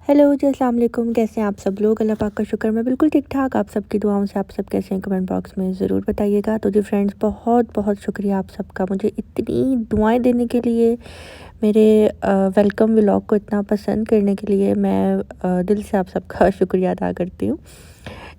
Hello जी, अस्सलाम वालेकुम। कैसे हैं आप सब लोग? अल्लाह पाक का शुक्र मैं बिल्कुल ठीक-ठाक। आप सबकी दुआओं से आप सब कैसे हैं कमेंट बॉक्स में ज़रूर बताइएगा। तो जी फ्रेंड्स, बहुत-बहुत शुक्रिया आप सबका मुझे इतनी दुआएँ देने के लिए, मेरे वेलकम व्लॉग को इतना पसंद करने के लिए मैं दिल से आप सबका शुक्रिया अदा करती हूँ।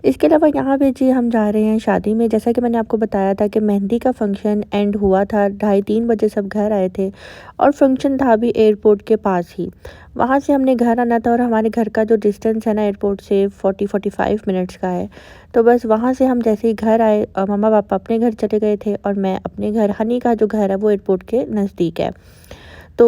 इसके अलावा यहाँ पे जी हम जा रहे हैं शादी में। जैसा कि मैंने आपको बताया था कि मेहंदी का फ़ंक्शन एंड हुआ था, ढाई 3 बजे सब घर आए थे और फ़ंक्शन था भी एयरपोर्ट के पास ही। वहाँ से हमने घर आना था और हमारे घर का जो डिस्टेंस है ना एयरपोर्ट से 40-45 मिनट्स का है। तो बस वहाँ से हम जैसे ही घर आए, मम्मा-पापा अपने घर चले गए थे और मैं अपने घर, हनी का जो घर है वो एयरपोर्ट के नज़दीक है। तो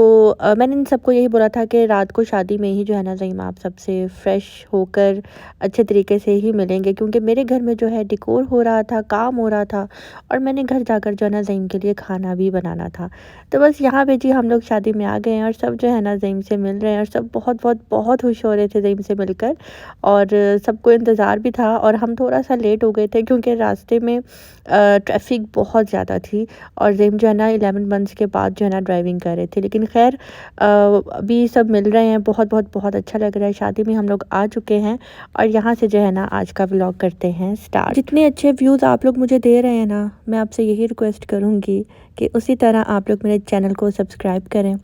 मैंने इन सबको यही बोला था कि रात को शादी में ही जो है ना ज़ईम आप सबसे फ्रेश होकर अच्छे तरीके से ही मिलेंगे, क्योंकि मेरे घर में जो है डेकोर हो रहा था, काम हो रहा था और मैंने घर जाकर जो है ना ज़ईम के लिए खाना भी बनाना था। तो बस यहाँ पे जी हम लोग शादी में आ गए हैं और सब जो है ना ज़ईम से मिल रहे हैं और सब बहुत बहुत बहुत खुश हो रहे थे ज़ईम से मिलकर। और सबको इंतज़ार भी था और हम थोड़ा-सा लेट हो गए थे क्योंकि रास्ते में ट्रैफ़िक बहुत ज़्यादा थी और ज़ईम जो है ना 11 मंथ्स के बाद जो है ना ड्राइविंग कर रहे थे। लेकिन ख़ैर अभी सब मिल रहे हैं, बहुत बहुत बहुत अच्छा लग रहा है। शादी में हम लोग आ चुके हैं और यहाँ से जो है ना आज का व्लॉग करते हैं स्टार्ट। जितने अच्छे व्यूज़ आप लोग मुझे दे रहे हैं ना, मैं आपसे यही रिक्वेस्ट करूँगी कि उसी तरह आप लोग मेरे चैनल को सब्सक्राइब करें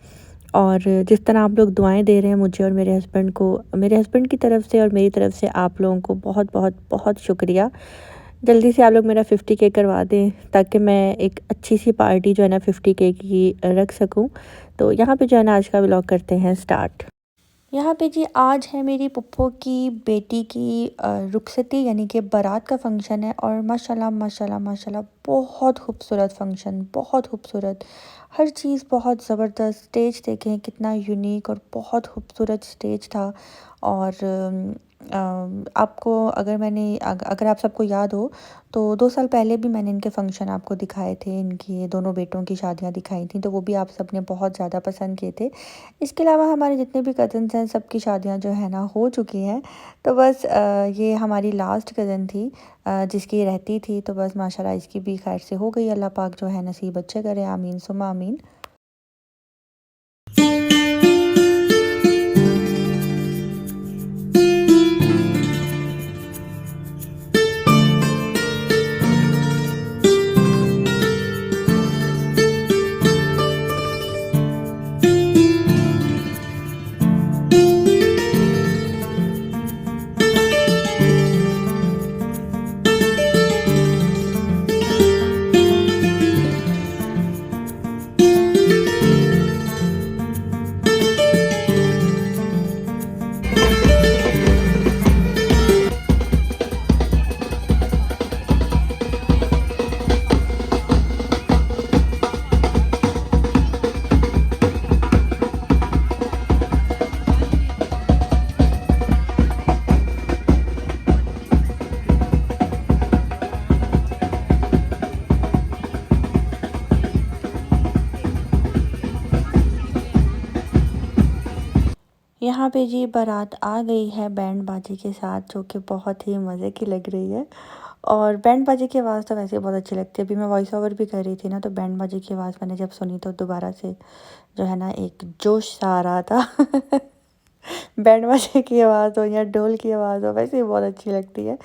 और जिस तरह आप लोग दुआएँ दे रहे हैं मुझे और मेरे हस्बैंड को, मेरे हस्बैंड की तरफ से और मेरी तरफ से आप लोगों को बहुत बहुत बहुत शुक्रिया। जल्दी से आप लोग मेरा 50K करवा दें ताकि मैं एक अच्छी सी पार्टी जो है ना 50K की रख सकूं। तो यहाँ पे जो है ना आज का व्लॉग करते हैं स्टार्ट। यहाँ पे जी आज है मेरी पुप्पो की बेटी की रुखसती यानी कि बारात का फंक्शन है और माशाल्लाह माशाल्लाह माशाल्लाह बहुत खूबसूरत फंक्शन, बहुत खूबसूरत, हर चीज़ बहुत ज़बरदस्त। स्टेज देखें कितना यूनिक और बहुत खूबसूरत स्टेज था। और आपको अगर आप सबको याद हो तो 2 साल पहले भी मैंने इनके फंक्शन आपको दिखाए थे, इनकी दोनों बेटों की शादियाँ दिखाई थी, तो वो भी आप सबने बहुत ज़्यादा पसंद किए थे। इसके अलावा हमारे जितने भी कज़न्स हैं सबकी शादियां जो है ना हो चुकी हैं। तो बस ये हमारी लास्ट कज़न थी जिसकी रहती थी, तो बस माशाल्लाह इसकी भी खैर से हो गई। अल्लाह पाक जो है नसीब अच्छे करे, आमीन सुम्मा आमीन। यहाँ पे जी बारात आ गई है बैंड बाजे के साथ, जो कि बहुत ही मज़े की लग रही है। और बैंड बाजे की आवाज़ तो वैसे बहुत अच्छी लगती है। अभी मैं वॉइस ओवर भी कर रही थी ना, तो बैंड बाजे की आवाज़ मैंने जब सुनी तो दोबारा से जो है ना एक जोश सा आ रहा था। बैंड बाजे की आवाज़ हो या ढोल की आवाज़ हो, वैसे ही बहुत अच्छी लगती है।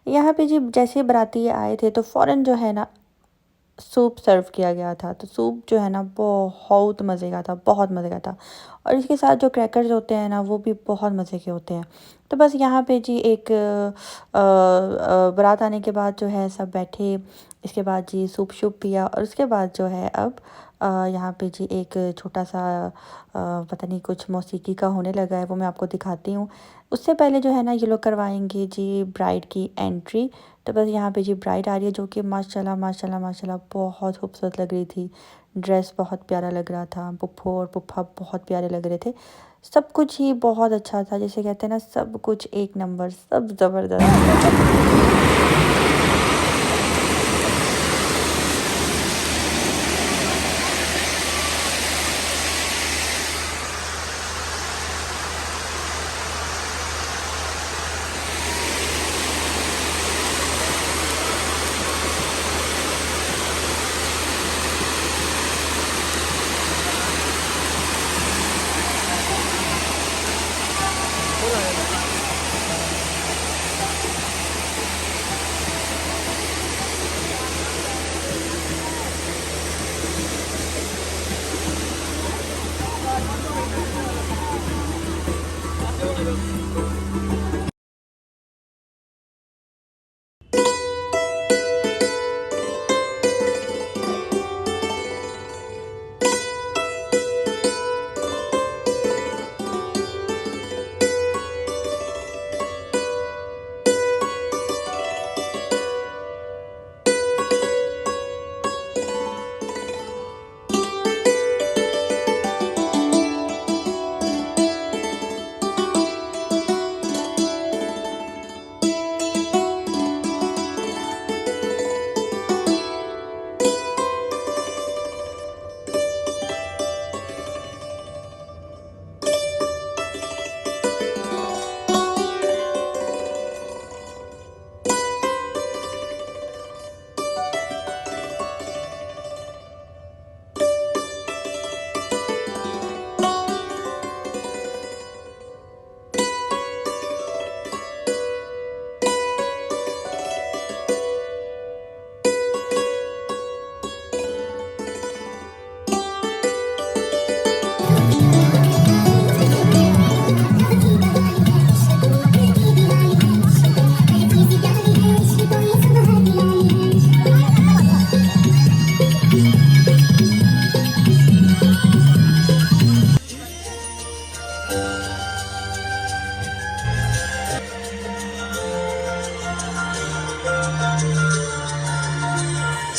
यहाँ पे जी जैसे बाराती आए थे तो फ़ौरन जो है ना सूप सर्व किया गया था। तो सूप जो है ना बहुत मज़े का था, बहुत मज़े का था। और इसके साथ जो क्रैकर्स होते हैं ना वो भी बहुत मज़े के होते हैं। तो बस यहाँ पे जी एक बारात आने के बाद जो है सब बैठे, इसके बाद जी सूप शूप पिया और उसके बाद जो है अब यहाँ पे जी एक छोटा सा पता नहीं कुछ मौसीकी का होने लगा है, वो मैं आपको दिखाती हूँ। उससे पहले जो है ना ये लोग करवाएंगे जी ब्राइड की एंट्री। तो बस यहाँ पे जी ब्राइड आ रही है, जो कि माशाल्लाह माशाल्लाह माशाल्लाह बहुत खूबसूरत लग रही थी। ड्रेस बहुत प्यारा लग रहा था, पुप्पो और पुप्पा बहुत प्यारे लग रहे थे। सब कुछ ही बहुत अच्छा था, जैसे कहते हैं ना सब कुछ एक नंबर, सब ज़बरदस्त।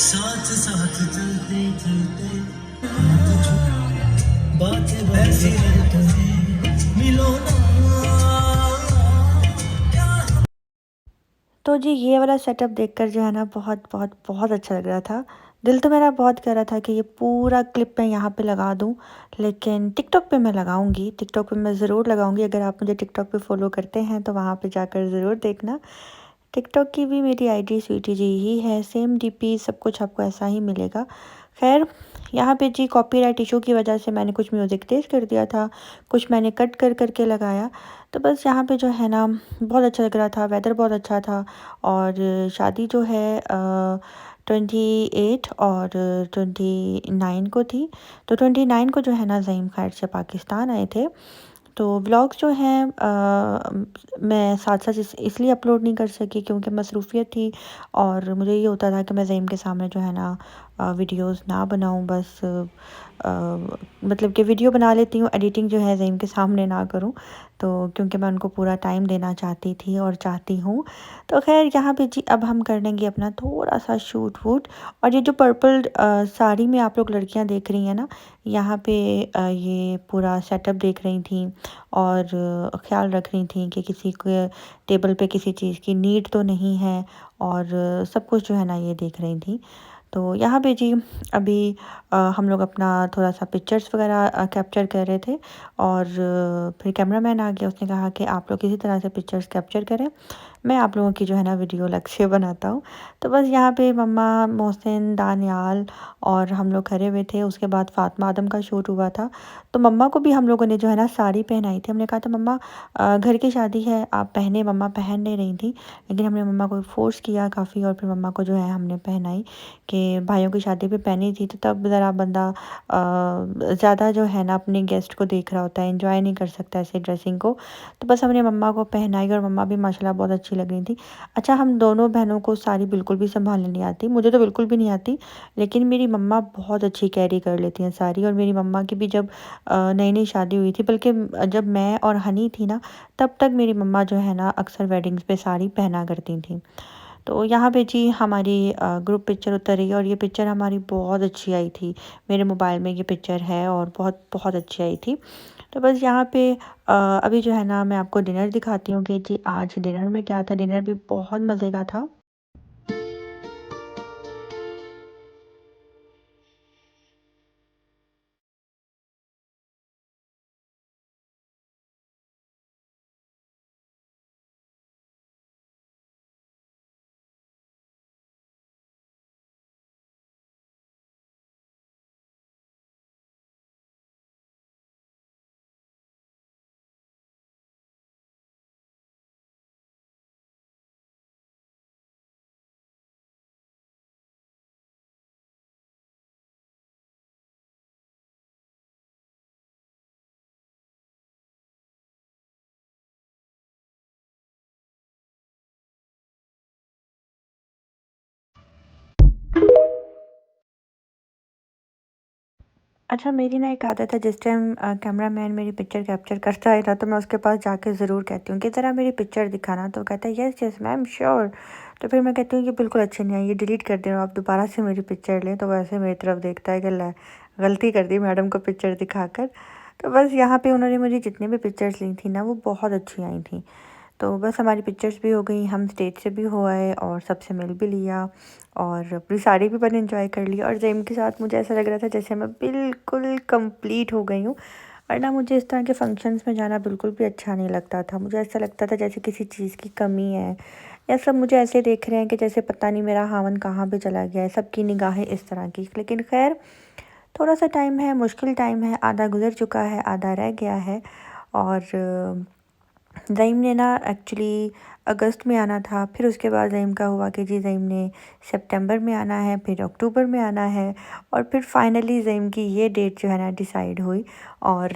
साथ साथ चलते चलते बातें ऐसी मिलो ना। तो जी ये वाला सेटअप देखकर जो है ना बहुत बहुत बहुत अच्छा लग रहा था। दिल तो मेरा बहुत कह रहा था कि ये पूरा क्लिप मैं यहाँ पे लगा दूँ, लेकिन टिकटॉक पे मैं लगाऊंगी, टिकटॉक पे मैं ज़रूर लगाऊंगी। अगर आप मुझे टिकटॉक पे फॉलो करते हैं तो वहाँ पे जाकर ज़रूर देखना। टिकटॉक की भी मेरी आईडी स्वीटी जी ही है, सेम डीपी सब कुछ आपको ऐसा ही मिलेगा। खैर, यहाँ पे जी कॉपीराइट इशू की वजह से मैंने कुछ म्यूज़िक तेज़ कर दिया था, कुछ मैंने कट कर करके लगाया। तो बस यहाँ पे जो है ना बहुत अच्छा लग रहा था, वेदर बहुत अच्छा था। और शादी जो है 28 और 29 को थी। तो 29 को जो है ना ज़हीम खैर से पाकिस्तान आए थे। तो व्लॉग्स जो हैं मैं साथ साथ इसलिए अपलोड नहीं कर सकी क्योंकि मसरूफ़ियत थी, और मुझे ये होता था कि मैं ज़हीम के सामने जो है ना वीडियोस ना बनाऊं, बस मतलब कि वीडियो बना लेती हूँ, एडिटिंग जो है ज़हीम के सामने ना करूँ। तो क्योंकि मैं उनको पूरा टाइम देना चाहती थी और चाहती हूँ। तो खैर यहाँ पे जी अब हम कर लेंगे अपना थोड़ा सा शूट वूट। और ये जो पर्पल साड़ी में आप लोग लड़कियाँ देख रही हैं ना, यहाँ पे ये पूरा सेटअप देख रही थी और ख़्याल रख रही थी कि किसी के टेबल पे किसी चीज़ की नीड तो नहीं है, और सब कुछ जो है ना ये देख रही थी। तो यहाँ पे जी अभी हम लोग अपना थोड़ा सा पिक्चर्स वगैरह कैप्चर कर रहे थे। और फिर कैमरामैन आ गया, उसने कहा कि आप लोग किसी तरह से पिक्चर्स कैप्चर करें, मैं आप लोगों की जो है ना वीडियो अलग से बनाता हूँ। तो बस यहाँ पे मम्मा, मोहसिन, दानियाल और हम लोग खड़े हुए थे। उसके बाद फ़ातिमा आदम का शूट हुआ था। तो मम्मा को भी हम लोगों ने जो है ना साड़ी पहनाई थी। हमने कहा था मम्मा घर की शादी है, आप पहने। मम्मा पहन नहीं रही थी, लेकिन हमने मम्मा को फ़ोर्स किया काफ़ी, और फिर मम्मा को जो है हमने पहनाई कि भाइयों की शादी पे पहनी थी। तो तब ज़रा बंदा ज़्यादा जो है ना अपने गेस्ट को देख रहा होता है, एंजॉय नहीं कर सकता ऐसे ड्रेसिंग को। तो बस हमने मम्मा को पहनाई और मम्मा भी माशाल्लाह बहुत अच्छी लग रही थी। अच्छा, हम दोनों बहनों को साड़ी बिल्कुल भी संभालने नहीं आती, मुझे तो बिल्कुल भी नहीं आती, लेकिन मेरी मम्मा बहुत अच्छी कैरी कर लेती हैं साड़ी। और मेरी मम्मा की भी जब नई नई शादी हुई थी, बल्कि जब मैं और हनी थी ना, तब तक मेरी मम्मा जो है ना अक्सर वेडिंग्स पे साड़ी पहना करती थी। तो यहाँ पे जी हमारी ग्रुप पिक्चर उतरी और ये पिक्चर हमारी बहुत अच्छी आई थी। मेरे मोबाइल में ये पिक्चर है और बहुत बहुत अच्छी आई थी। तो बस यहाँ पे अभी जो है ना मैं आपको डिनर दिखाती हूँ कि जी आज डिनर में क्या था। डिनर भी बहुत मज़े का था। अच्छा, मेरी ना एक आदत है, जिस टाइम कैमरामैन मेरी पिक्चर कैप्चर करता है ना, तो मैं उसके पास जाके ज़रूर कहती हूँ कि ज़रा मेरी पिक्चर दिखाना। तो कहता है यस यस मैम श्योर। तो फिर मैं कहती हूँ कि बिल्कुल अच्छी नहीं आई, ये डिलीट कर देना, आप दोबारा से मेरी पिक्चर लें। तो वैसे मेरी तरफ देखता है कि लै गलती कर दी मैडम को पिक्चर दिखाकर। तो बस यहाँ पे उन्होंने मुझे जितनी भी पिक्चर्स ली थी ना, वो बहुत अच्छी आई थी। तो बस हमारी पिक्चर्स भी हो गई, हम स्टेज से भी हो आए और सबसे मिल भी लिया और अपनी साड़ी भी मैंने एंजॉय कर ली। और ज़ेम के साथ मुझे ऐसा लग रहा था जैसे मैं बिल्कुल कंप्लीट हो गई हूँ। और ना मुझे इस तरह के फंक्शंस में जाना बिल्कुल भी अच्छा नहीं लगता था। मुझे ऐसा लगता था जैसे किसी चीज़ की कमी है, या सब मुझे ऐसे देख रहे हैं कि जैसे पता नहीं मेरा हावन कहाँ पे चला गया है, सबकी निगाहें इस तरह की। लेकिन खैर, थोड़ा सा टाइम है, मुश्किल टाइम है, आधा गुजर चुका है, आधा रह गया है। और ज़ईम ने ना एक्चुअली अगस्त में आना था। फिर उसके बाद ज़ईम का हुआ कि जी ज़ईम ने सितंबर में आना है, फिर अक्टूबर में आना है, और फिर फाइनली ज़ईम की ये डेट जो है ना डिसाइड हुई। और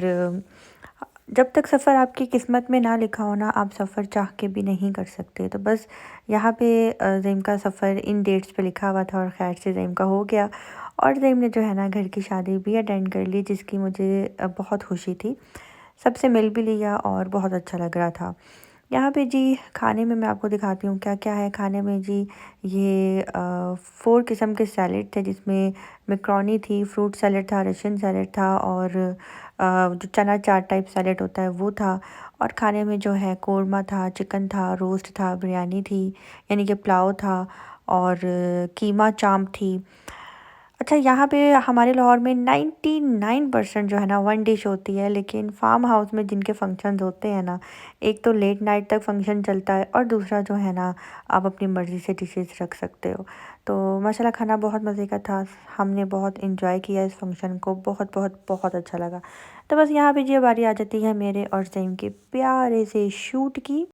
जब तक सफ़र आपकी किस्मत में ना लिखा हो ना, आप सफ़र चाह के भी नहीं कर सकते। तो बस यहाँ पे ज़ईम का सफ़र इन डेट्स पे लिखा हुआ था और खैर से ज़ईम का हो गया। और ज़ईम ने जो है ना घर की शादी भी अटेंड कर ली, जिसकी मुझे बहुत खुशी थी। सबसे मिल भी लिया और बहुत अच्छा लग रहा था। यहाँ पे जी खाने में मैं आपको दिखाती हूँ क्या-क्या है खाने में जी। ये 4 किस्म के सैलेड थे, जिसमें मैकरोनी थी, फ्रूट सैलेड था, रशियन सैलेड था, और जो चना चाट टाइप सैलेड होता है वो था। और खाने में जो है कोरमा था, चिकन था, रोस्ट था, बिरयानी थी, यानी कि पुलाव था, और कीमा चाँप थी। अच्छा, यहाँ पे हमारे लाहौर में 99% जो है ना वन डिश होती है, लेकिन फार्म हाउस में जिनके फंक्शंस होते हैं ना, एक तो लेट नाइट तक फंक्शन चलता है, और दूसरा जो है ना आप अपनी मर्ज़ी से डिशेस रख सकते हो। तो माशाल्लाह खाना बहुत मज़े का था। हमने बहुत एंजॉय किया इस फंक्शन को, बहुत बहुत बहुत अच्छा लगा। तो बस यहाँ पे ये बारी आ जाती है मेरे और ज़ईम के प्यारे से शूट की।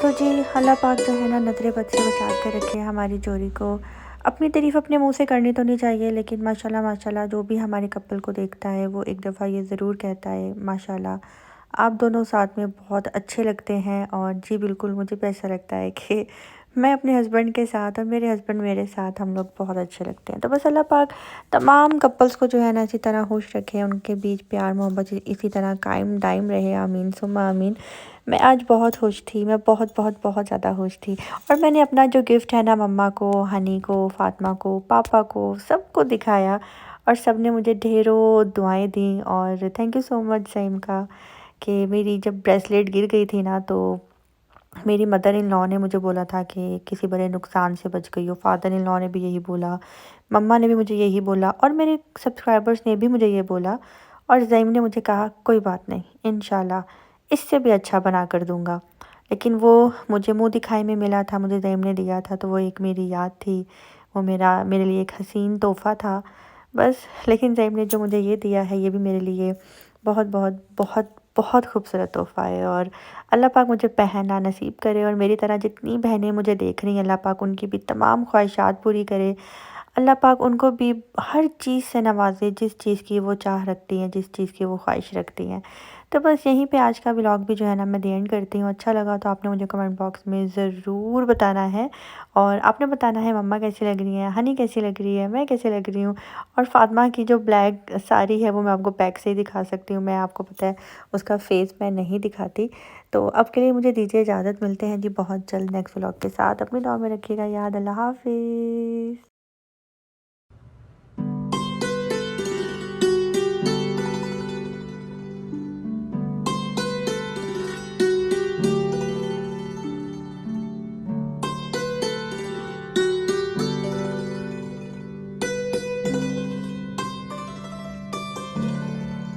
तो जी अल्लाह पाक जो है ना नज़रे बद से बचा के रखे हमारी जोड़ी को। अपनी तारीफ़ अपने मुँह से करनी तो नहीं चाहिए, लेकिन माशाल्लाह माशाल्लाह जो भी हमारे कपल को देखता है वो एक दफ़ा ये ज़रूर कहता है माशाल्लाह, आप दोनों साथ में बहुत अच्छे लगते हैं। और जी बिल्कुल, मुझे भी ऐसा लगता है कि मैं अपने हस्बैंड के साथ और मेरे हस्बैंड मेरे साथ, हम लोग बहुत अच्छे लगते हैं। तो बस अल्लाह पाक तमाम कपल्स को जो है ना इसी तरह खुश रखे, उनके बीच प्यार मोहब्बत इसी तरह कायम दायम रहे, आमीन सुम्मा आमीन। मैं आज बहुत खुश थी, मैं बहुत बहुत बहुत ज़्यादा खुश थी। और मैंने अपना जो गिफ्ट है ना मम्मा को, हनी को, फ़ातिमा को, पापा को, सबको दिखाया, और सब ने मुझे ढेरों दुआएँ दी। और thank you so much Zaeem का, कि मेरी जब ब्रेसलेट गिर गई थी ना, तो मेरी मदर इन लॉ ने मुझे बोला था कि किसी बड़े नुकसान से बच गई हो। फादर इन लॉ ने भी यही बोला, मम्मा ने भी मुझे यही बोला, और मेरे सब्सक्राइबर्स ने भी मुझे ये बोला। और ज़ईम ने मुझे कहा कोई बात नहीं, इंशाल्लाह इससे भी अच्छा बना कर दूँगा। लेकिन वो मुझे मुँह दिखाई में मिला था, मुझे ज़ईम ने दिया था, तो वो एक मेरी याद थी, वो मेरे लिए एक हसीन तोहफ़ा था। बस, लेकिन ज़ईम ने जो मुझे ये दिया है, ये भी मेरे लिए बहुत बहुत बहुत बहुत खूबसूरत तोहफ़ा है। और अल्लाह पाक मुझे पहनना नसीब करे, और मेरी तरह जितनी बहनें मुझे देख रही हैं, अल्लाह पाक उनकी भी तमाम ख्वाहिशात पूरी करे। अल्लाह पाक उनको भी हर चीज़ से नवाज़े, जिस चीज़ की वो चाह रखती हैं, जिस चीज़ की वो ख्वाहिश रखती हैं। तो बस यहीं पे आज का व्लॉग भी जो है ना मैं द एंड करती हूँ। अच्छा लगा तो आपने मुझे कमेंट बॉक्स में ज़रूर बताना है, और आपने बताना है मम्मा कैसी लग रही हैं, हनी कैसी लग रही है, मैं कैसी लग रही हूँ। और फ़ातिमा की जो ब्लैक साड़ी है वो मैं आपको बैक से ही दिखा सकती हूँ, मैं आपको पता है उसका फ़ेस मैं नहीं दिखाती। तो अब के लिए मुझे दीजिए इजाज़त, मिलते हैं जी बहुत जल्द नेक्स्ट व्लॉग के साथ। अपनी दुआ में रखिएगा याद। अल्लाह हाफ़िज़।